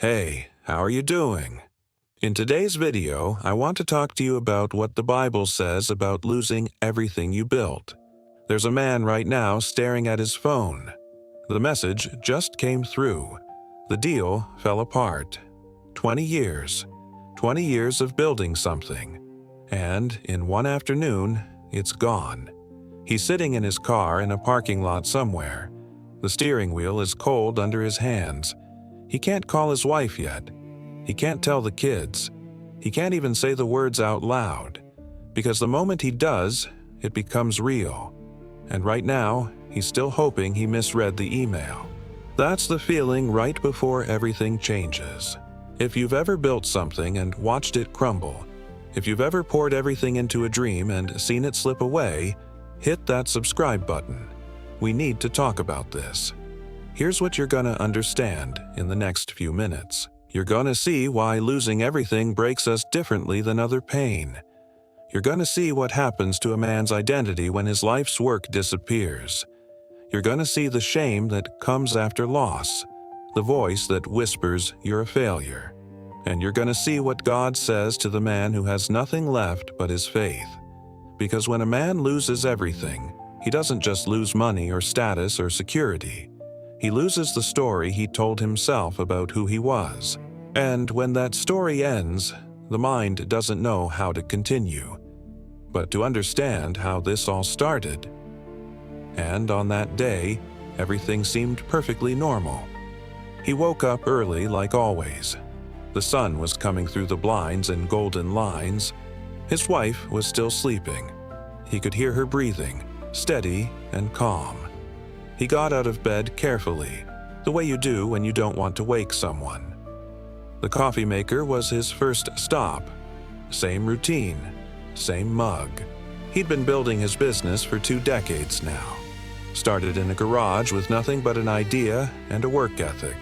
Hey, how are you doing? In today's video, I want to talk to you about what the Bible says about losing everything you built. There's a man right now staring at his phone. The message just came through. The deal fell apart. 20 years. 20 years of building something. And in one afternoon, it's gone. He's sitting in his car in a parking lot somewhere. The steering wheel is cold under his hands. He can't call his wife yet. He can't tell the kids. He can't even say the words out loud. Because the moment he does, it becomes real. And right now, he's still hoping he misread the email. That's the feeling right before everything changes. If you've ever built something and watched it crumble, if you've ever poured everything into a dream and seen it slip away, hit that subscribe button. We need to talk about this. Here's what you're gonna understand in the next few minutes. You're gonna see why losing everything breaks us differently than other pain. You're gonna see what happens to a man's identity when his life's work disappears. You're gonna see the shame that comes after loss, the voice that whispers you're a failure. And you're gonna see what God says to the man who has nothing left but his faith. Because when a man loses everything, he doesn't just lose money or status or security. He loses the story he told himself about who he was. And when that story ends, the mind doesn't know how to continue. But to understand how this all started. And on that day, everything seemed perfectly normal. He woke up early like always. The sun was coming through the blinds in golden lines. His wife was still sleeping. He could hear her breathing, steady and calm. He got out of bed carefully, the way you do when you don't want to wake someone. The coffee maker was his first stop. Same routine, same mug. He'd been building his business for 2 decades now. Started in a garage with nothing but an idea and a work ethic.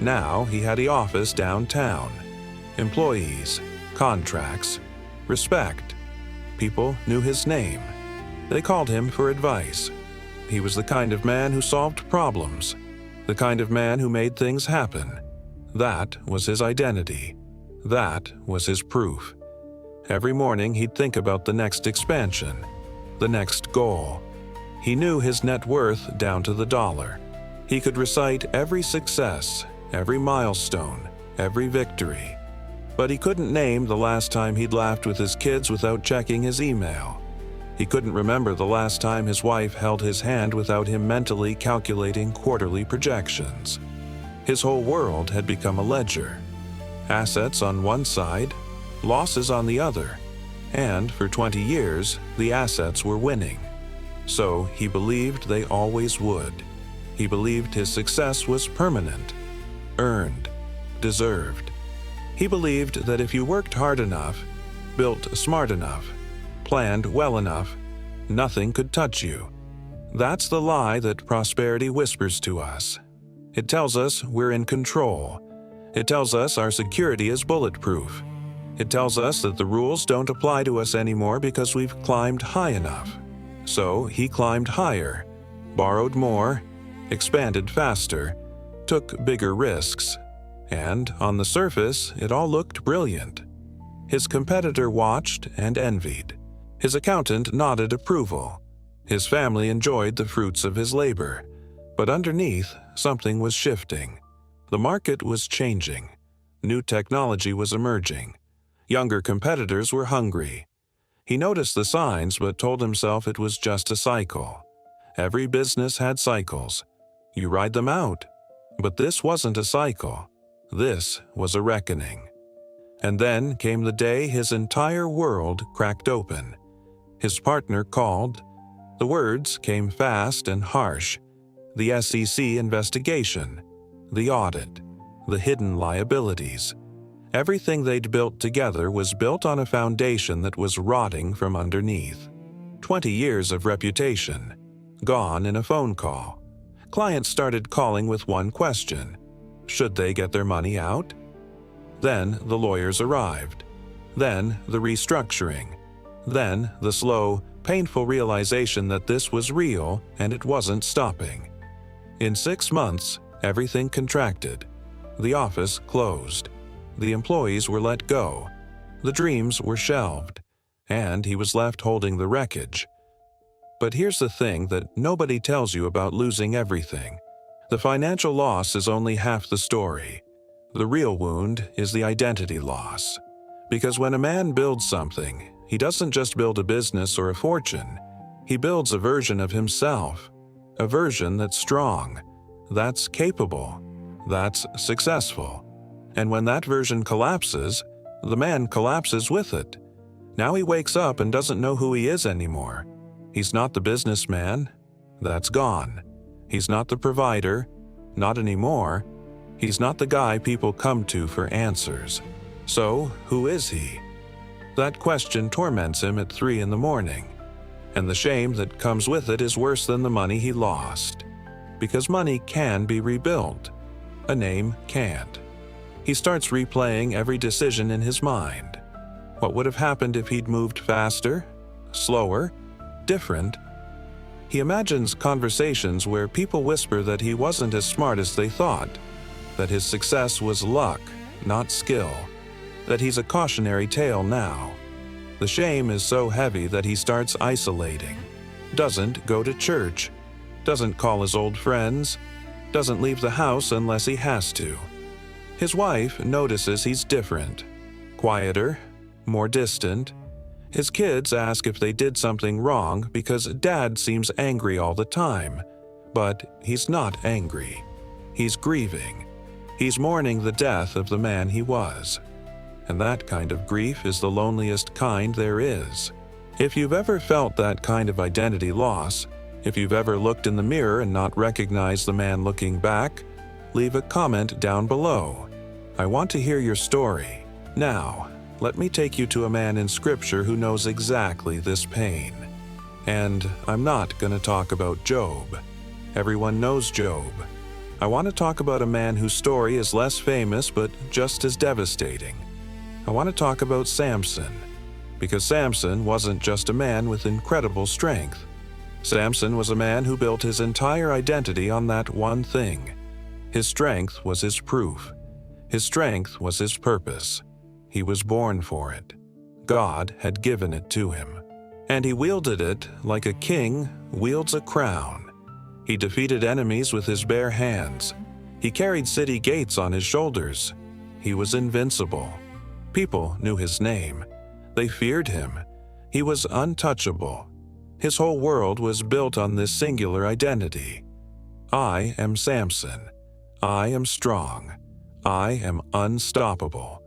Now he had the office downtown. Employees, contracts, respect. People knew his name. They called him for advice. He was the kind of man who solved problems, the kind of man who made things happen. That was his identity. That was his proof. Every morning he'd think about the next expansion, the next goal. He knew his net worth down to the dollar. He could recite every success, every milestone, every victory. But he couldn't name the last time he'd laughed with his kids without checking his email. He couldn't remember the last time his wife held his hand without him mentally calculating quarterly projections. His whole world had become a ledger. Assets on one side, losses on the other. And for 20 years, the assets were winning. So he believed they always would. He believed his success was permanent, earned, deserved. He believed that if you worked hard enough, built smart enough, planned well enough, nothing could touch you. That's the lie that prosperity whispers to us. It tells us we're in control. It tells us our security is bulletproof. It tells us that the rules don't apply to us anymore because we've climbed high enough. So he climbed higher, borrowed more, expanded faster, took bigger risks. And on the surface, it all looked brilliant. His competitor watched and envied. His accountant nodded approval. His family enjoyed the fruits of his labor. But underneath, something was shifting. The market was changing. New technology was emerging. Younger competitors were hungry. He noticed the signs but told himself it was just a cycle. Every business had cycles. You ride them out. But this wasn't a cycle. This was a reckoning. And then came the day his entire world cracked open. His partner called. The words came fast and harsh. The SEC investigation, the audit, the hidden liabilities. Everything they'd built together was built on a foundation that was rotting from underneath. 20 years of reputation, gone in a phone call. Clients started calling with one question: should they get their money out? Then the lawyers arrived. Then the restructuring. Then the slow, painful realization that this was real and it wasn't stopping. In 6 months, everything contracted. The office closed. The employees were let go. The dreams were shelved. And he was left holding the wreckage. But here's the thing that nobody tells you about losing everything. The financial loss is only half the story. The real wound is the identity loss. Because when a man builds something, he doesn't just build a business or a fortune. He builds a version of himself. A version that's strong, that's capable, that's successful. And when that version collapses, the man collapses with it. Now he wakes up and doesn't know who he is anymore. He's not the businessman. That's gone. He's not the provider. Not anymore. He's not the guy people come to for answers. So, who is he? That question torments him at 3 in the morning. And the shame that comes with it is worse than the money he lost. Because money can be rebuilt. A name can't. He starts replaying every decision in his mind. What would have happened if he'd moved faster, slower, different? He imagines conversations where people whisper that he wasn't as smart as they thought, that his success was luck, not skill, that he's a cautionary tale now. The shame is so heavy that he starts isolating, doesn't go to church, doesn't call his old friends, doesn't leave the house unless he has to. His wife notices he's different, quieter, more distant. His kids ask if they did something wrong because Dad seems angry all the time. But he's not angry. He's grieving. He's mourning the death of the man he was. And that kind of grief is the loneliest kind there is. If you've ever felt that kind of identity loss, if you've ever looked in the mirror and not recognized the man looking back, leave a comment down below. I want to hear your story. Now, let me take you to a man in Scripture who knows exactly this pain. And I'm not going to talk about Job. Everyone knows Job. I want to talk about a man whose story is less famous but just as devastating. I want to talk about Samson, because Samson wasn't just a man with incredible strength. Samson was a man who built his entire identity on that one thing. His strength was his proof. His strength was his purpose. He was born for it. God had given it to him. And he wielded it like a king wields a crown. He defeated enemies with his bare hands. He carried city gates on his shoulders. He was invincible. People knew his name. They feared him. He was untouchable. His whole world was built on this singular identity. I am Samson. I am strong. I am unstoppable.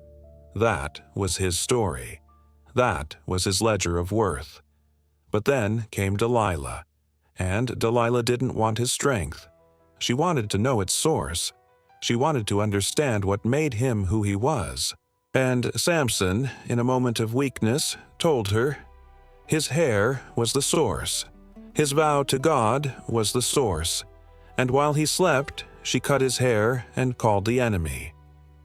That was his story. That was his ledger of worth. But then came Delilah. And Delilah didn't want his strength. She wanted to know its source. She wanted to understand what made him who he was. And Samson, in a moment of weakness, told her his hair was the source. His vow to God was the source. And while he slept, she cut his hair and called the enemy.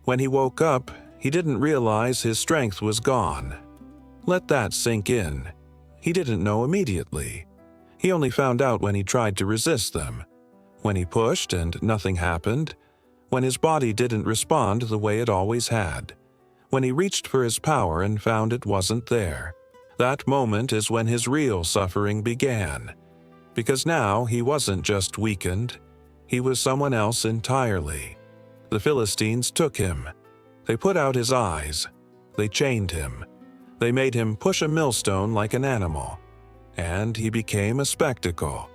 When he woke up, he didn't realize his strength was gone. Let that sink in. He didn't know immediately. He only found out when he tried to resist them. When he pushed and nothing happened. When his body didn't respond the way it always had. When he reached for his power and found it wasn't there. That moment is when his real suffering began. Because now he wasn't just weakened. He was someone else entirely. The Philistines took him. They put out his eyes. They chained him. They made him push a millstone like an animal. And he became a spectacle.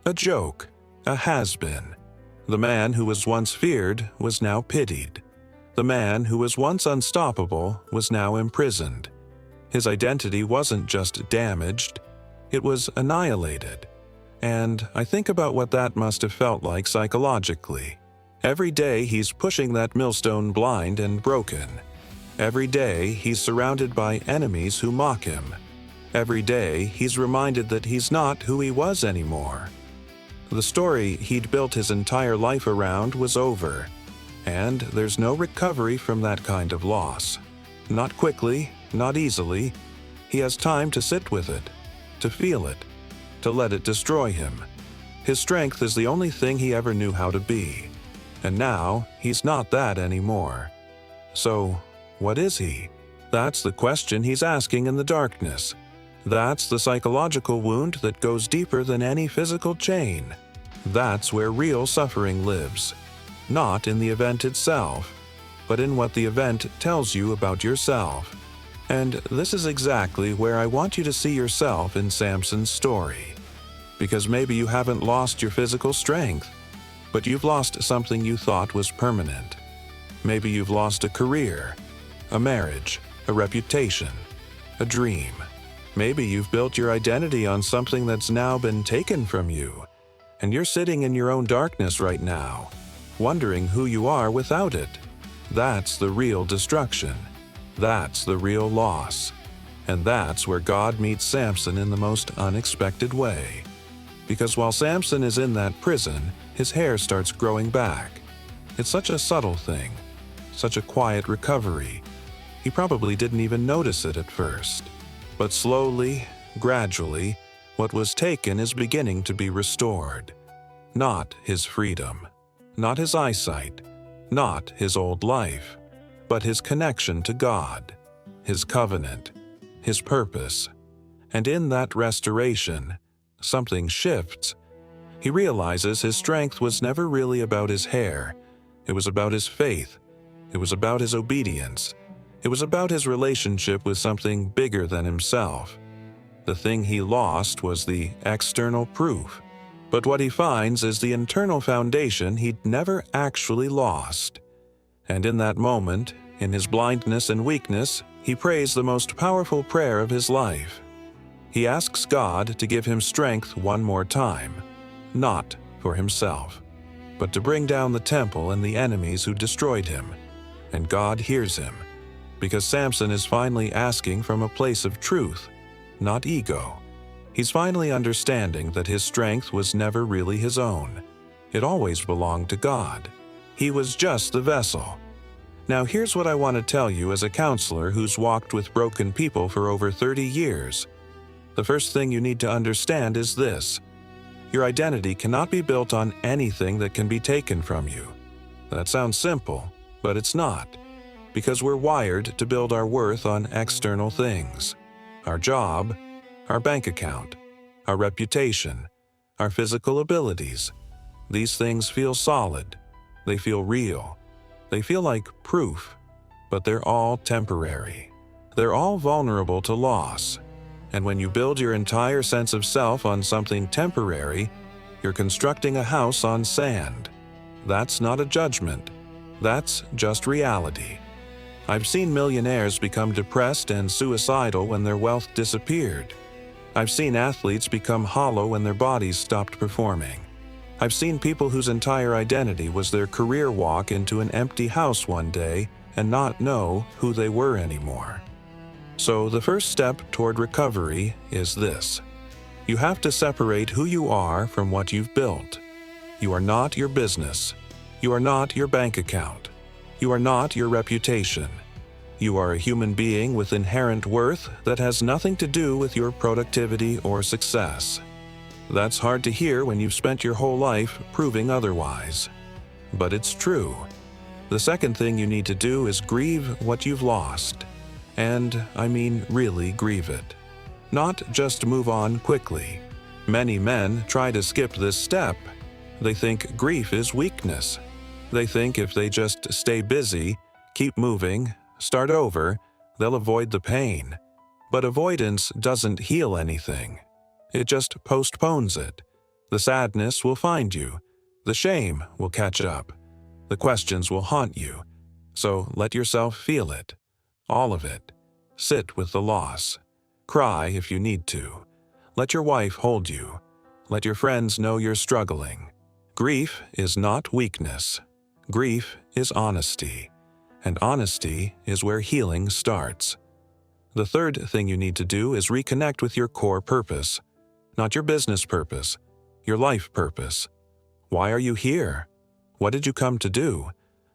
A joke. A has-been. The man who was once feared was now pitied. The man who was once unstoppable was now imprisoned. His identity wasn't just damaged, it was annihilated. And I think about what that must have felt like psychologically. Every day he's pushing that millstone blind and broken. Every day he's surrounded by enemies who mock him. Every day he's reminded that he's not who he was anymore. The story he'd built his entire life around was over. And there's no recovery from that kind of loss. Not quickly, not easily. He has time to sit with it, to feel it, to let it destroy him. His strength is the only thing he ever knew how to be. And now, he's not that anymore. So, what is he? That's the question he's asking in the darkness. That's the psychological wound that goes deeper than any physical chain. That's where real suffering lives. Not in the event itself, but in what the event tells you about yourself. And this is exactly where I want you to see yourself in Samson's story. Because maybe you haven't lost your physical strength, but you've lost something you thought was permanent. Maybe you've lost a career, a marriage, a reputation, a dream. Maybe you've built your identity on something that's now been taken from you, and you're sitting in your own darkness right now, wondering who you are without it. That's the real destruction. That's the real loss. And that's where God meets Samson in the most unexpected way. Because while Samson is in that prison, his hair starts growing back. It's such a subtle thing, such a quiet recovery. He probably didn't even notice it at first. But slowly, gradually, what was taken is beginning to be restored. Not his freedom, not his eyesight, not his old life, but his connection to God, his covenant, his purpose. And in that restoration, something shifts. He realizes his strength was never really about his hair. It was about his faith. It was about his obedience. It was about his relationship with something bigger than himself. The thing he lost was the external proof. But what he finds is the internal foundation he'd never actually lost. And in that moment, in his blindness and weakness, he prays the most powerful prayer of his life. He asks God to give him strength one more time, not for himself, but to bring down the temple and the enemies who destroyed him. And God hears him, because Samson is finally asking from a place of truth, not ego. He's finally understanding that his strength was never really his own. It always belonged to God. He was just the vessel. Now here's what I want to tell you as a counselor who's walked with broken people for over 30 years. The first thing you need to understand is this: your identity cannot be built on anything that can be taken from you. That sounds simple, but it's not, because we're wired to build our worth on external things. Our job, our bank account, our reputation, our physical abilities. These things feel solid. They feel real. They feel like proof, but they're all temporary. They're all vulnerable to loss. And when you build your entire sense of self on something temporary, you're constructing a house on sand. That's not a judgment. That's just reality. I've seen millionaires become depressed and suicidal when their wealth disappeared. I've seen athletes become hollow when their bodies stopped performing. I've seen people whose entire identity was their career walk into an empty house one day and not know who they were anymore. So the first step toward recovery is this: you have to separate who you are from what you've built. You are not your business. You are not your bank account. You are not your reputation. You are a human being with inherent worth that has nothing to do with your productivity or success. That's hard to hear when you've spent your whole life proving otherwise. But it's true. The second thing you need to do is grieve what you've lost. And I mean really grieve it. Not just move on quickly. Many men try to skip this step. They think grief is weakness. They think if they just stay busy, keep moving, start over, they'll avoid the pain. But avoidance doesn't heal anything. It just postpones it. The sadness will find you. The shame will catch up. The questions will haunt you. So let yourself feel it. All of it. Sit with the loss. Cry if you need to. Let your wife hold you. Let your friends know you're struggling. Grief is not weakness. Grief is honesty. And honesty is where healing starts. The third thing you need to do is reconnect with your core purpose. Not your business purpose, your life purpose. Why are you here? What did you come to do?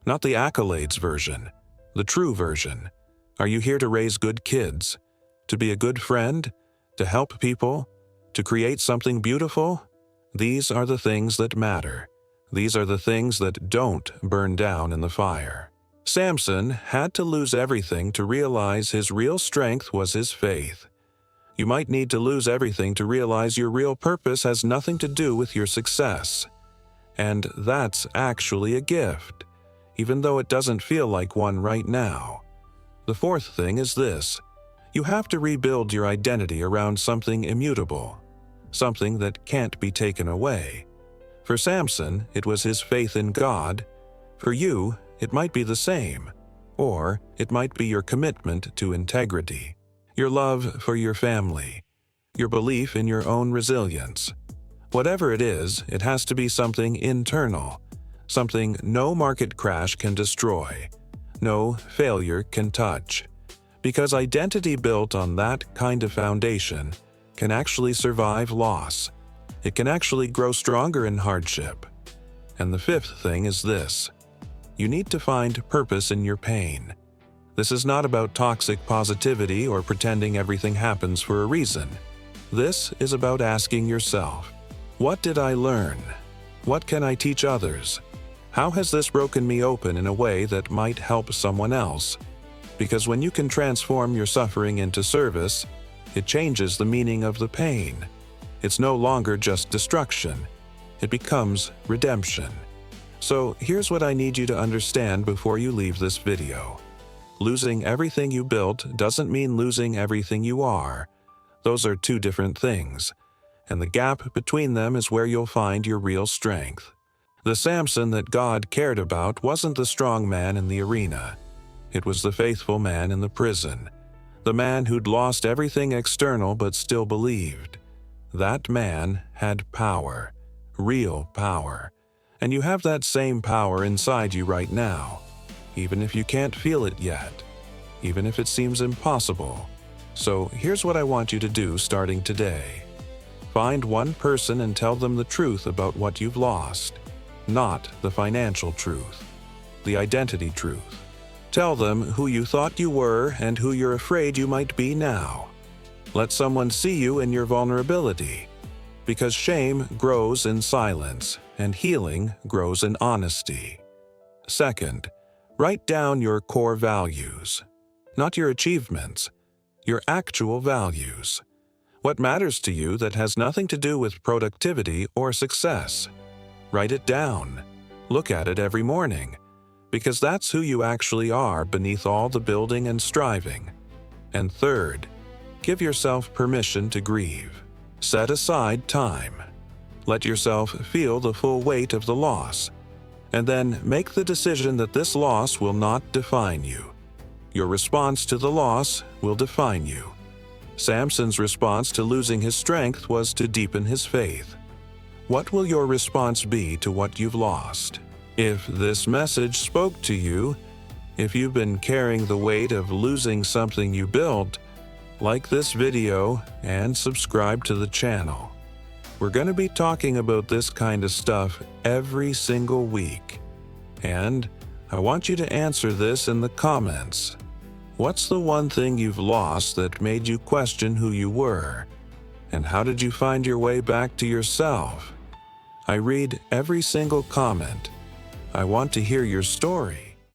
Not the accolades version, the true version. Are you here to raise good kids? To be a good friend? To help people? To create something beautiful? These are the things that matter. These are the things that don't burn down in the fire. Samson had to lose everything to realize his real strength was his faith. You might need to lose everything to realize your real purpose has nothing to do with your success. And that's actually a gift, even though it doesn't feel like one right now. The fourth thing is this: you have to rebuild your identity around something immutable, something that can't be taken away. For Samson, it was his faith in God. For you, it might be the same, or it might be your commitment to integrity, your love for your family, your belief in your own resilience. Whatever it is, it has to be something internal, something no market crash can destroy, no failure can touch. Because identity built on that kind of foundation can actually survive loss. It can actually grow stronger in hardship. And the fifth thing is this: you need to find purpose in your pain. This is not about toxic positivity or pretending everything happens for a reason. This is about asking yourself, what did I learn? What can I teach others? How has this broken me open in a way that might help someone else? Because when you can transform your suffering into service, it changes the meaning of the pain. It's no longer just destruction. It becomes redemption. So here's what I need you to understand before you leave this video. Losing everything you built doesn't mean losing everything you are. Those are two different things, and the gap between them is where you'll find your real strength. The Samson that God cared about wasn't the strong man in the arena. It was the faithful man in the prison, the man who'd lost everything external but still believed. That man had power, real power, and you have that same power inside you right now, even if you can't feel it yet, even if it seems impossible. So here's what I want you to do starting today. Find one person and tell them the truth about what you've lost, not the financial truth, the identity truth. Tell them who you thought you were and who you're afraid you might be now. Let someone see you in your vulnerability, because shame grows in silence and healing grows in honesty. Second, write down your core values, not your achievements, your actual values. What matters to you that has nothing to do with productivity or success? Write it down. Look at it every morning, because that's who you actually are beneath all the building and striving. And third, give yourself permission to grieve. Set aside time. Let yourself feel the full weight of the loss, and then make the decision that this loss will not define you. Your response to the loss will define you. Samson's response to losing his strength was to deepen his faith. What will your response be to what you've lost? If this message spoke to you, if you've been carrying the weight of losing something you built, like this video and subscribe to the channel. We're going to be talking about this kind of stuff every single week. And I want you to answer this in the comments. What's the one thing you've lost that made you question who you were? And how did you find your way back to yourself? I read every single comment. I want to hear your story.